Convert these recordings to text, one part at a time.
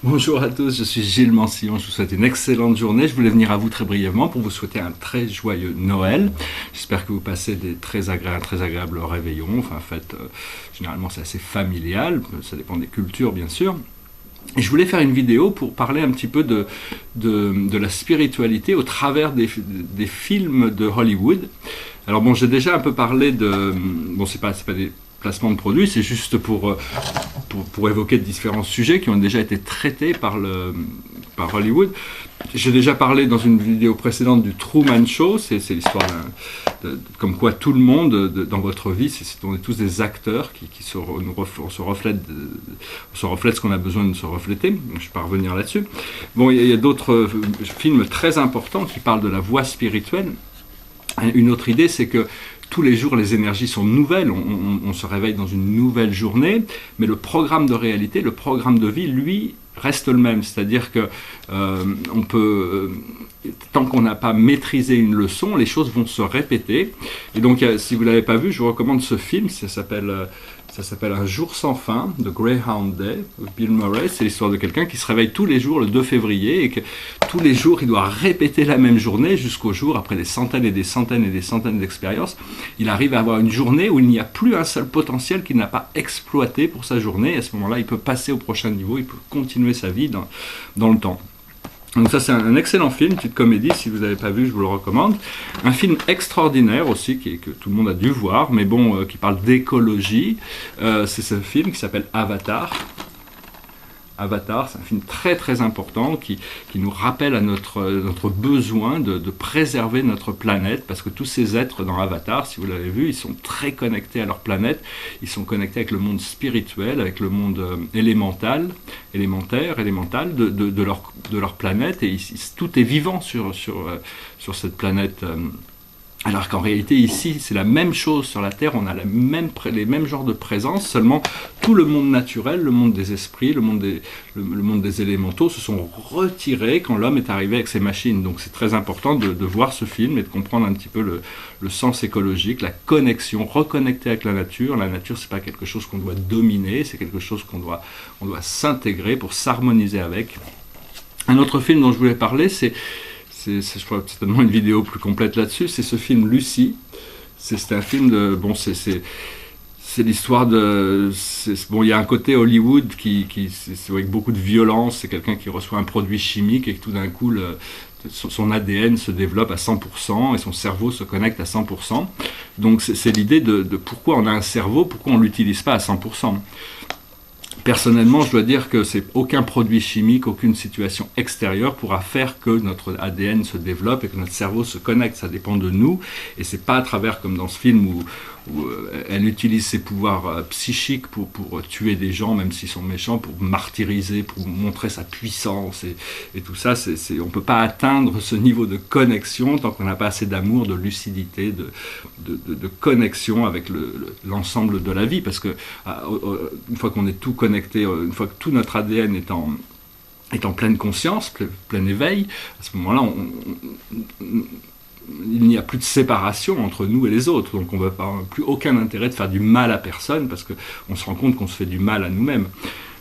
Bonjour à tous, je suis Gilles Mancillon, je vous souhaite une excellente journée. Je voulais venir à vous très brièvement pour vous souhaiter un très joyeux Noël. J'espère que vous passez des très agréables réveillons. Enfin, en fait, généralement c'est assez familial, ça dépend des cultures bien sûr. Et je voulais faire une vidéo pour parler un petit peu de la spiritualité au travers des films de Hollywood. Alors bon, j'ai déjà un peu parlé de... Bon, c'est pas des placements de produits, c'est juste pour évoquer différents sujets qui ont déjà été traités par Hollywood. J'ai déjà parlé dans une vidéo précédente du Truman Show, c'est l'histoire comme quoi tout le monde dans votre vie, on est tous des acteurs on se reflète ce qu'on a besoin de se refléter. Je ne vais pas revenir là-dessus. Bon, il y a d'autres films très importants qui parlent de la voie spirituelle. Une autre idée, c'est que tous les jours, les énergies sont nouvelles, on se réveille dans une nouvelle journée, mais le programme de réalité, le programme de vie, lui, reste le même. C'est-à-dire que tant qu'on n'a pas maîtrisé une leçon, les choses vont se répéter. Et donc, si vous ne l'avez pas vu, je vous recommande ce film, ça s'appelle Un jour sans fin, de Greyhound Day, de Bill Murray. C'est l'histoire de quelqu'un qui se réveille tous les jours le 2 février et que tous les jours, il doit répéter la même journée jusqu'au jour, après des centaines et des centaines et des centaines d'expériences, il arrive à avoir une journée où il n'y a plus un seul potentiel qu'il n'a pas exploité pour sa journée. Et à ce moment-là, il peut passer au prochain niveau, il peut continuer sa vie dans le temps. Donc ça, c'est un excellent film, une petite comédie, si vous n'avez pas vu, je vous le recommande. Un film extraordinaire aussi, que tout le monde a dû voir, mais bon, qui parle d'écologie. C'est ce film qui s'appelle Avatar. Avatar, c'est un film très très important qui nous rappelle à notre besoin de préserver notre planète, parce que tous ces êtres dans Avatar, si vous l'avez vu, ils sont très connectés à leur planète, ils sont connectés avec le monde spirituel, avec le monde élémental de leur planète, et tout est vivant sur cette planète. Alors qu'en réalité, ici, c'est la même chose sur la Terre, on a les mêmes genres de présence, seulement tout le monde naturel, le monde des esprits, le monde des élémentaux se sont retirés quand l'homme est arrivé avec ses machines. Donc c'est très important de voir ce film et de comprendre un petit peu le sens écologique, la connexion, reconnecter avec la nature. La nature, c'est pas quelque chose qu'on doit dominer, c'est quelque chose qu'on doit s'intégrer pour s'harmoniser avec. Un autre film dont je voulais parler, je ferai certainement une vidéo plus complète là-dessus, c'est ce film Lucy. C'est un film de... Bon, c'est l'histoire de... Bon, il y a un côté Hollywood c'est avec beaucoup de violence, c'est quelqu'un qui reçoit un produit chimique et que tout d'un coup, son ADN se développe à 100% et son cerveau se connecte à 100%. Donc c'est l'idée de pourquoi on a un cerveau, pourquoi on ne l'utilise pas à 100%. Personnellement, je dois dire que c'est aucun produit chimique, aucune situation extérieure pourra faire que notre ADN se développe et que notre cerveau se connecte. Ça dépend de nous, et c'est pas à travers, comme dans ce film où elle utilise ses pouvoirs psychiques pour tuer des gens, même s'ils sont méchants, pour martyriser, pour montrer sa puissance et tout ça. On peut pas atteindre ce niveau de connexion tant qu'on n'a pas assez d'amour, de lucidité, de connexion avec l'ensemble de la vie, parce que une fois qu'on est tout connecté, une fois que tout notre ADN est en pleine conscience, plein éveil, à ce moment-là, il n'y a plus de séparation entre nous et les autres, donc on n'a plus aucun intérêt de faire du mal à personne, parce qu'on se rend compte qu'on se fait du mal à nous-mêmes.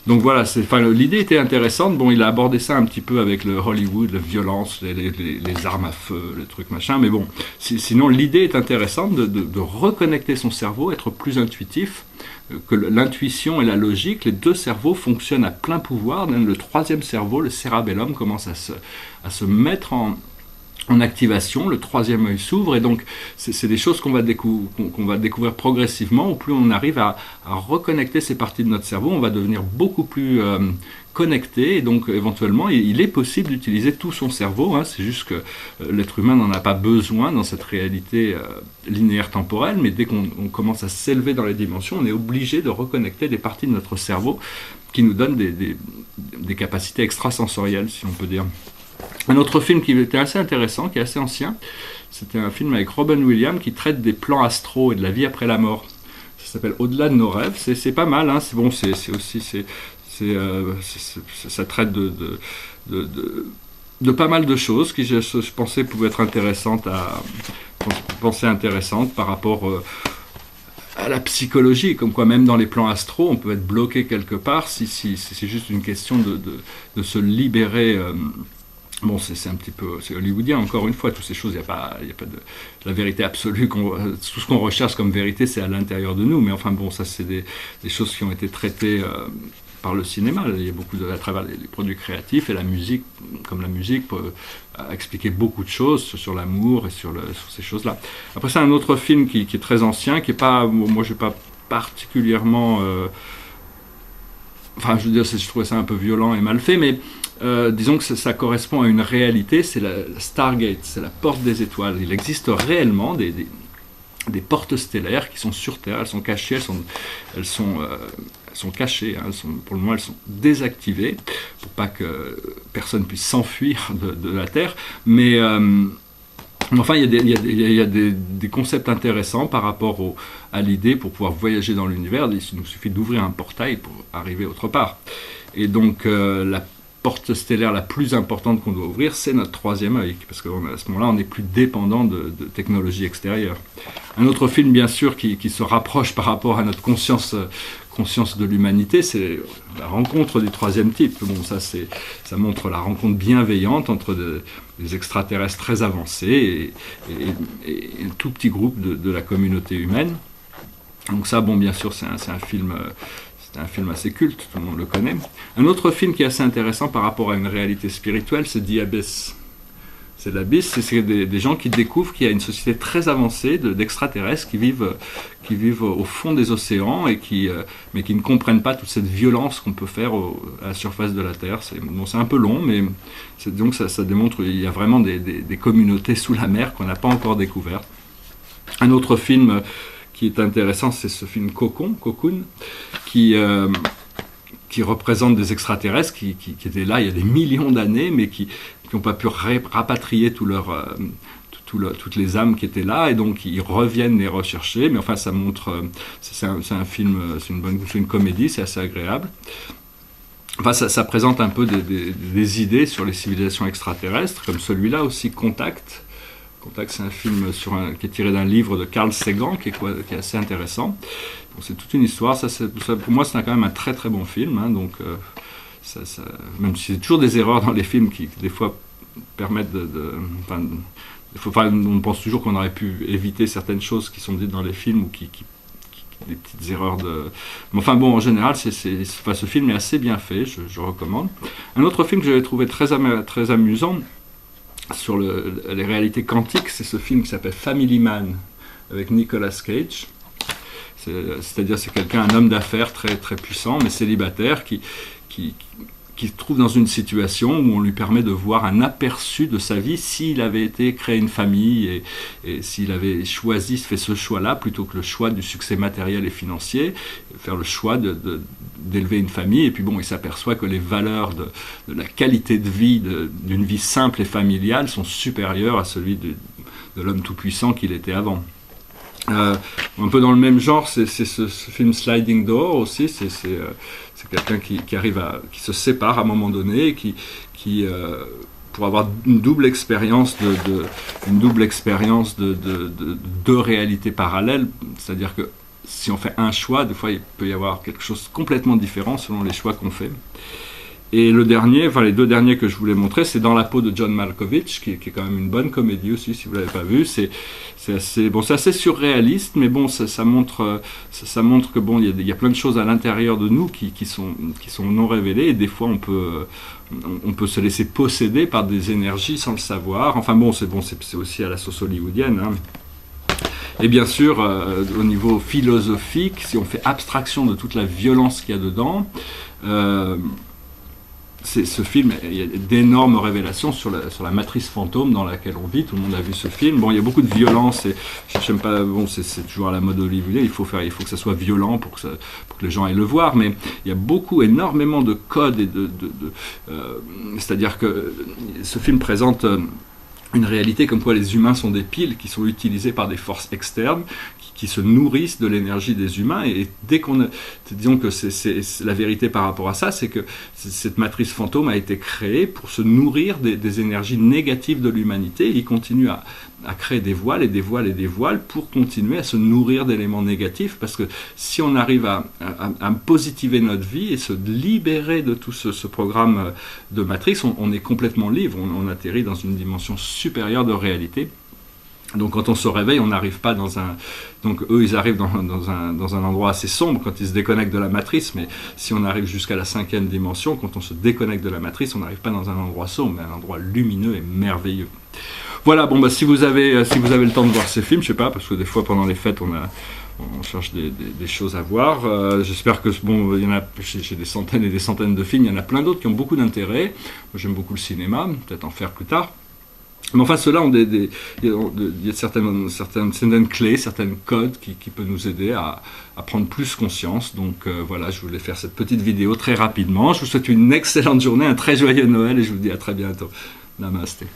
Donc voilà, l'idée était intéressante. Bon, il a abordé ça un petit peu avec le Hollywood, la violence, les armes à feu, les trucs machin, mais bon, sinon l'idée est intéressante de reconnecter son cerveau, être plus intuitif, que l'intuition et la logique, les deux cerveaux fonctionnent à plein pouvoir. Le troisième cerveau, le cérébellum, commence à se mettre en activation, le troisième œil s'ouvre, et donc c'est des choses qu'on va découvrir progressivement. Au plus on arrive à reconnecter ces parties de notre cerveau, on va devenir beaucoup plus connecté, et donc éventuellement il est possible d'utiliser tout son cerveau, hein. C'est juste que l'être humain n'en a pas besoin dans cette réalité linéaire temporelle, mais dès qu'on commence à s'élever dans les dimensions, on est obligé de reconnecter des parties de notre cerveau qui nous donnent des capacités extrasensorielles, si on peut dire. Un autre film qui était assez intéressant, qui est assez ancien, c'était un film avec Robin Williams qui traite des plans astraux et de la vie après la mort. Ça s'appelle Au-delà de nos rêves. C'est pas mal, hein. C'est bon, ça traite de pas mal de choses qui je pensais pouvaient être intéressantes par rapport à la psychologie, comme quoi même dans les plans astro, on peut être bloqué quelque part si c'est juste une question de se libérer. Bon, c'est un petit peu, c'est hollywoodien, encore une fois, toutes ces choses, il n'y a pas de la vérité absolue. Tout ce qu'on recherche comme vérité, c'est à l'intérieur de nous, mais enfin bon, ça c'est des choses qui ont été traitées par le cinéma. Il y a beaucoup à travers les produits créatifs, et la musique, comme la musique, peut expliquer beaucoup de choses sur l'amour et sur ces choses-là. Après, c'est un autre film qui est très ancien, qui est pas, moi je n'ai pas particulièrement... enfin, je veux dire, je trouvais ça un peu violent et mal fait, mais disons que ça correspond à une réalité, c'est la Stargate, c'est la porte des étoiles. Il existe réellement des portes stellaires qui sont sur Terre, elles sont cachées, elles sont cachées, hein, pour le moment elles sont désactivées, pour pas que personne puisse s'enfuir de la Terre, mais... enfin, il y a des concepts intéressants par rapport à l'idée pour pouvoir voyager dans l'univers. Il nous suffit d'ouvrir un portail pour arriver autre part. Et donc, la porte stellaire la plus importante qu'on doit ouvrir, c'est notre troisième œil, parce qu'à ce moment-là, on n'est plus dépendant de technologies extérieures. Un autre film, bien sûr, qui se rapproche par rapport à notre conscience de l'humanité, c'est la rencontre du troisième type. Bon, ça montre la rencontre bienveillante entre des extraterrestres très avancés et un tout petit groupe de la communauté humaine. Donc ça, bon, bien sûr, c'est un film assez culte, tout le monde le connaît. Un autre film qui est assez intéressant par rapport à une réalité spirituelle, c'est The Abyss. C'est l'Abyss, c'est des gens qui découvrent qu'il y a une société très avancée d'extraterrestres qui vivent au fond des océans mais qui ne comprennent pas toute cette violence qu'on peut faire à la surface de la Terre. C'est un peu long, mais donc ça démontre qu'il y a vraiment des communautés sous la mer qu'on n'a pas encore découvertes. Un autre film qui est intéressant, c'est ce film Cocoon, qui représente des extraterrestres qui étaient là il y a des millions d'années, mais qui n'ont pas pu rapatrier toutes les âmes qui étaient là, et donc ils reviennent les rechercher. Mais enfin, ça montre, c'est un film, c'est une comédie, c'est assez agréable. Enfin, ça présente un peu des idées sur les civilisations extraterrestres, comme celui-là aussi, Contact. Contact, c'est un film qui est tiré d'un livre de Carl Sagan, qui est assez intéressant. Donc, c'est toute une histoire. Pour moi, c'est quand même un très très bon film. Hein, donc, même si c'est toujours des erreurs dans les films qui des fois permettent on pense toujours qu'on aurait pu éviter certaines choses qui sont dites dans les films ou des petites erreurs Mais enfin bon, en général, ce film est assez bien fait, je recommande. Un autre film que j'avais trouvé très amusant sur les réalités quantiques, c'est ce film qui s'appelle Family Man, avec Nicolas Cage. C'est-à-dire, c'est un homme d'affaires très, très puissant, mais célibataire, qui se trouve dans une situation où on lui permet de voir un aperçu de sa vie s'il avait été créé une famille et s'il avait fait ce choix-là, plutôt que le choix du succès matériel et financier, faire le choix d'élever une famille. Et puis bon, il s'aperçoit que les valeurs de la qualité de vie, d'une vie simple et familiale, sont supérieures à celui de l'homme tout-puissant qu'il était avant. Un peu dans le même genre, c'est ce film Sliding Door aussi. C'est quelqu'un qui se sépare à un moment donné, pour avoir une double expérience de deux réalités parallèles. C'est-à-dire que si on fait un choix, des fois il peut y avoir quelque chose de complètement différent selon les choix qu'on fait. Et les deux derniers que je voulais montrer, c'est Dans la peau de John Malkovich, qui est quand même une bonne comédie aussi, si vous ne l'avez pas vu. C'est assez surréaliste, mais bon, ça montre que bon, il y a plein de choses à l'intérieur de nous qui sont non révélées, et des fois on peut se laisser posséder par des énergies sans le savoir. Enfin bon, c'est aussi à la sauce hollywoodienne, hein. Et bien sûr, au niveau philosophique, si on fait abstraction de toute la violence qu'il y a dedans, ce film, il y a d'énormes révélations sur la matrice fantôme dans laquelle on vit. Tout le monde a vu ce film. Bon, il y a beaucoup de violence, et j'aime pas. Bon, c'est toujours à la mode hollywoodienne. Il faut que ça soit violent pour que les gens aillent le voir. Mais il y a énormément de codes et c'est-à-dire que ce film présente une réalité comme quoi les humains sont des piles qui sont utilisées par des forces externes, qui se nourrissent de l'énergie des humains. Et dès disons que c'est la vérité par rapport à ça, c'est que cette matrice fantôme a été créée pour se nourrir des énergies négatives de l'humanité. Il continue à créer des voiles et des voiles et des voiles pour continuer à se nourrir d'éléments négatifs, parce que si on arrive à positiver notre vie et se libérer de tout ce programme de matrice, on est complètement libre, on atterrit dans une dimension supérieure de réalité. Donc quand on se réveille, on n'arrive pas dans un... Donc eux, ils arrivent dans un endroit assez sombre quand ils se déconnectent de la matrice, mais si on arrive jusqu'à la 5e dimension, quand on se déconnecte de la matrice, on n'arrive pas dans un endroit sombre, mais un endroit lumineux et merveilleux. Voilà, bon, bah, si vous avez le temps de voir ces films, je sais pas, parce que des fois pendant les fêtes, on cherche des choses à voir. J'espère que, bon, il y en a, j'ai des centaines et des centaines de films, il y en a plein d'autres qui ont beaucoup d'intérêt. Moi, j'aime beaucoup le cinéma, peut-être en faire plus tard. Mais enfin, ceux-là ont il y a certaines clés, certains codes qui peuvent nous aider à prendre plus conscience. Donc voilà, je voulais faire cette petite vidéo très rapidement. Je vous souhaite une excellente journée, un très joyeux Noël et je vous dis à très bientôt. Namasté.